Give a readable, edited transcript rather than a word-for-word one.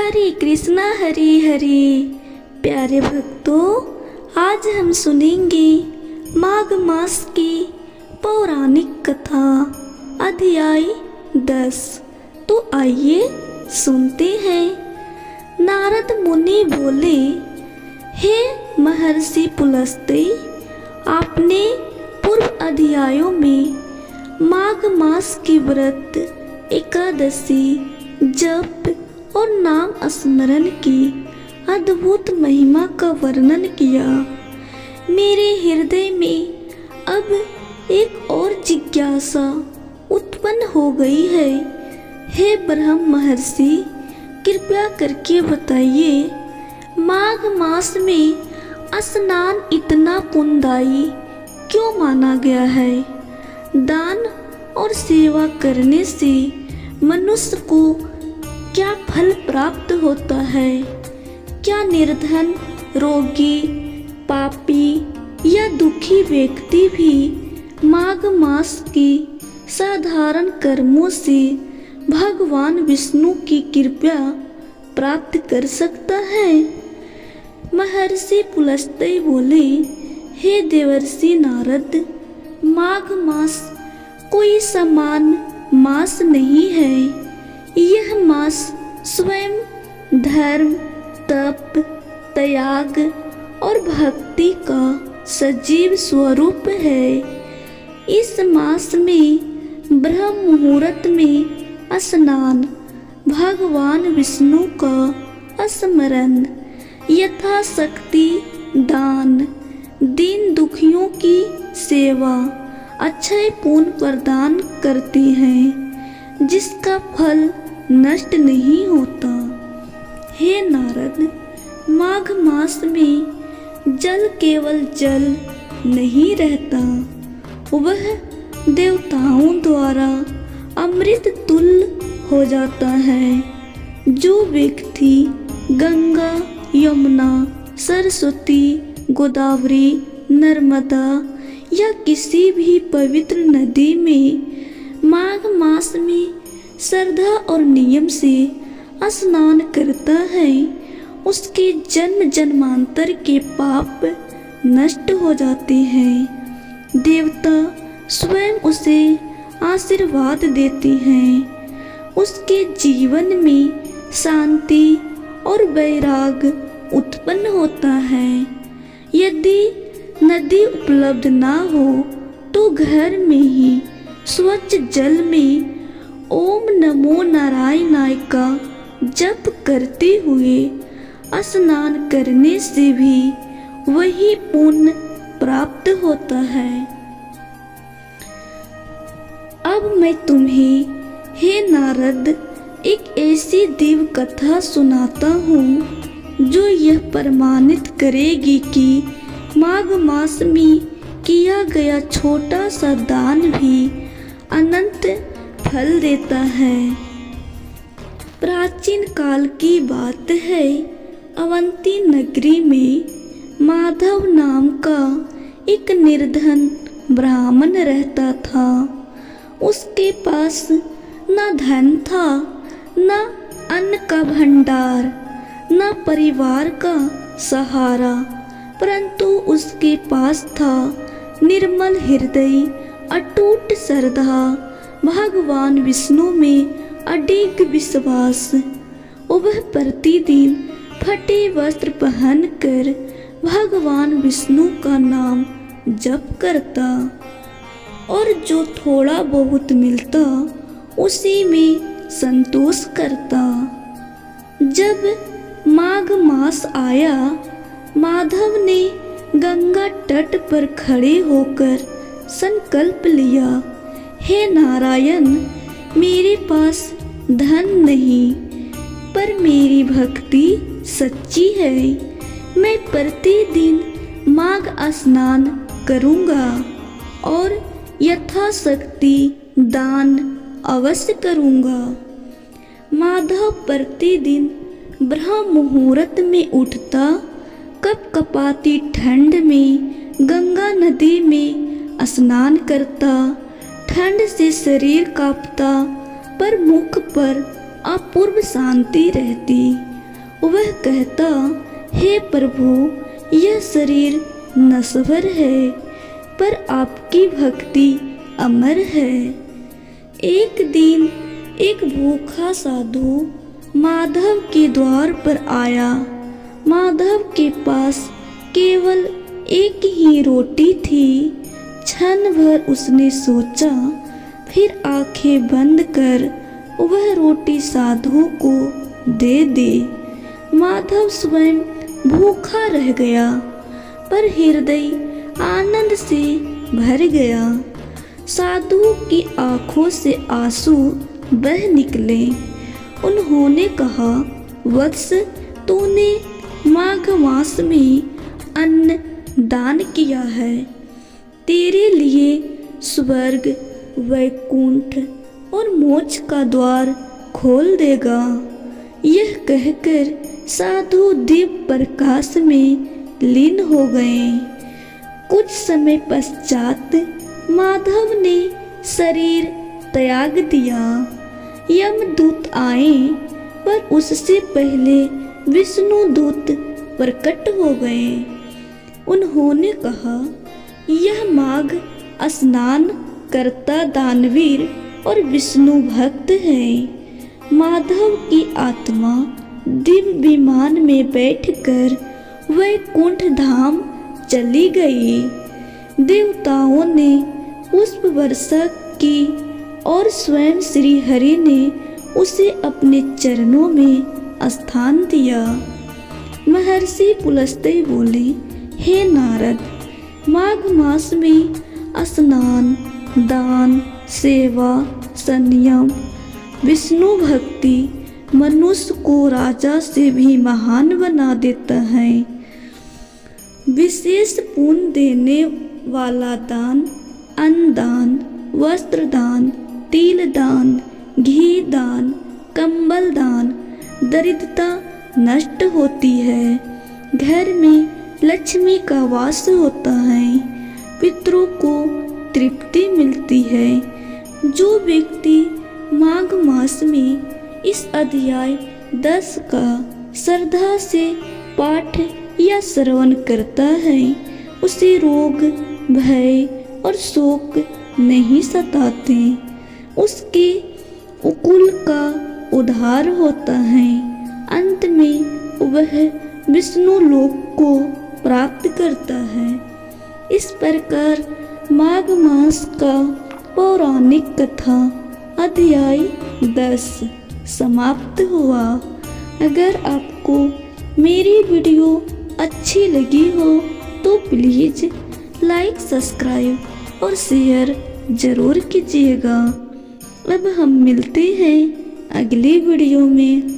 हरे हरे। प्यारे भक्तों, आज हम सुनेंगे माघ मास की पौराणिक कथा अध्याय 10। तो आइए सुनते हैं। नारद मुनि बोले, हे महर्षि पुलस्त्य, आपने पूर्व अध्यायों में माघ मास की व्रत, एकादशी, जप और नाम स्मरण की अद्भुत महिमा का वर्णन किया। मेरे हृदय में अब एक और जिज्ञासा उत्पन्न हो गई है। हे ब्रह्म महर्षि, कृपया करके बताइए, माघ मास में स्नान इतना पुण्यदायी क्यों माना गया है? दान और सेवा करने से मनुष्य को क्या फल प्राप्त होता है? क्या निर्धन, रोगी, पापी या दुखी व्यक्ति भी माघ मास की साधारण कर्मों से भगवान विष्णु की कृपा प्राप्त कर सकता है? महर्षि पुलस्त्य बोले, हे देवर्षि नारद, माघ मास कोई सामान्य मास नहीं है। यह मास स्वयं धर्म, तप, त्याग और भक्ति का सजीव स्वरूप है। इस मास में ब्रह्म मुहूर्त में स्नान, भगवान विष्णु का स्मरण, यथाशक्ति दान, दीन दुखियों की सेवा अक्षय पुण्य प्रदान करती हैं, जिसका फल नष्ट नहीं होता। हे नारद, माघ मास में जल केवल जल नहीं रहता, वह देवताओं द्वारा अमृत तुल्य हो जाता है। जो व्यक्ति गंगा, यमुना, सरस्वती, गोदावरी, नर्मदा या किसी भी पवित्र नदी में माघ मास में श्रद्धा और नियम से स्नान करता है, उसके जन्म जन्मांतर के पाप नष्ट हो जाते हैं। देवता स्वयं उसे आशीर्वाद देते हैं। उसके जीवन में शांति और वैराग्य उत्पन्न होता है। यदि नदी उपलब्ध ना हो तो घर में ही स्वच्छ जल में ओम नमो नारायणाय का जप करते हुए स्नान करने से भी वही पुण्य प्राप्त होता है। अब मैं तुम्हें, हे नारद, एक ऐसी दिव्य कथा सुनाता हूँ जो यह प्रमाणित करेगी कि माघ मास में किया गया छोटा सा दान भी अनंत फल देता है। प्राचीन काल की बात है। अवंती नगरी में माधव नाम का एक निर्धन ब्राह्मण रहता था। उसके पास न धन था, न अन्न का भंडार, न परिवार का सहारा, परंतु उसके पास था निर्मल हृदय, अटूट श्रद्धा, भगवान विष्णु में अडिग विश्वास। वह प्रतिदिन फटे वस्त्र पहनकर भगवान विष्णु का नाम जप करता और जो थोड़ा बहुत मिलता उसी में संतोष करता। जब माघ मास आया, माधव ने गंगा तट पर खड़े होकर संकल्प लिया, हे नारायण, मेरे पास धन नहीं, पर मेरी भक्ति सच्ची है। मैं प्रतिदिन माघ स्नान करूँगा और यथाशक्ति दान अवश्य करूँगा। माधव प्रतिदिन ब्रह्म मुहूर्त में उठता, कपकपाती ठंड में गंगा नदी में स्नान करता। ठंड से शरीर कांपता, पर मुख पर अपूर्व शांति रहती। वह कहता, हे प्रभु, यह शरीर नश्वर है, पर आपकी भक्ति अमर है। एक दिन एक भूखा साधु माधव के द्वार पर आया। माधव के पास केवल एक ही रोटी थी। क्षण भर उसने सोचा, फिर आंखें बंद कर वह रोटी साधु को दे दी। माधव स्वयं भूखा रह गया, पर हृदय आनंद से भर गया। साधु की आंखों से आंसू बह निकले। उन्होंने कहा, वत्स, तूने माघ मास में अन्न दान किया है, तेरे लिए स्वर्ग, वैकुंठ और मोक्ष का द्वार खोल देगा। यह कहकर साधु दिव्य प्रकाश में लीन हो गए। कुछ समय पश्चात माधव ने शरीर त्याग दिया। यमदूत आए, पर उससे पहले विष्णु दूत प्रकट हो गए। उन्होंने कहा, यह माघ स्नान करता दानवीर और विष्णु भक्त है। माधव की आत्मा दिव्य विमान में बैठकर वैकुंठ धाम चली गई। देवताओं ने पुष्प वर्षा की और स्वयं श्री हरि ने उसे अपने चरणों में स्थान दिया। महर्षि पुलस्त्य बोले, हे नारद, माघ मास में स्नान, दान, सेवा, संयम, विष्णु भक्ति मनुष्य को राजा से भी महान बना देता है। विशेष पुण्य देने वाला दान, अन्न दान, वस्त्र दान, तिल दान, घी दान, कंबल दान, दरिद्रता नष्ट होती है, घर में लक्ष्मी का वास होता है, पितरों को तृप्ति मिलती है। जो व्यक्ति माघ मास में इस अध्याय 10 का श्रद्धा से पाठ या श्रवण करता है, उसे रोग, भय और शोक नहीं सताते। उसके कुल का उद्धार होता है। अंत में वह विष्णु लोक को प्राप्त करता है। इस प्रकार माघ मास का पौराणिक कथा अध्याय 10 समाप्त हुआ। अगर आपको मेरी वीडियो अच्छी लगी हो तो प्लीज़ लाइक, सब्सक्राइब और शेयर ज़रूर कीजिएगा। अब हम मिलते हैं अगली वीडियो में।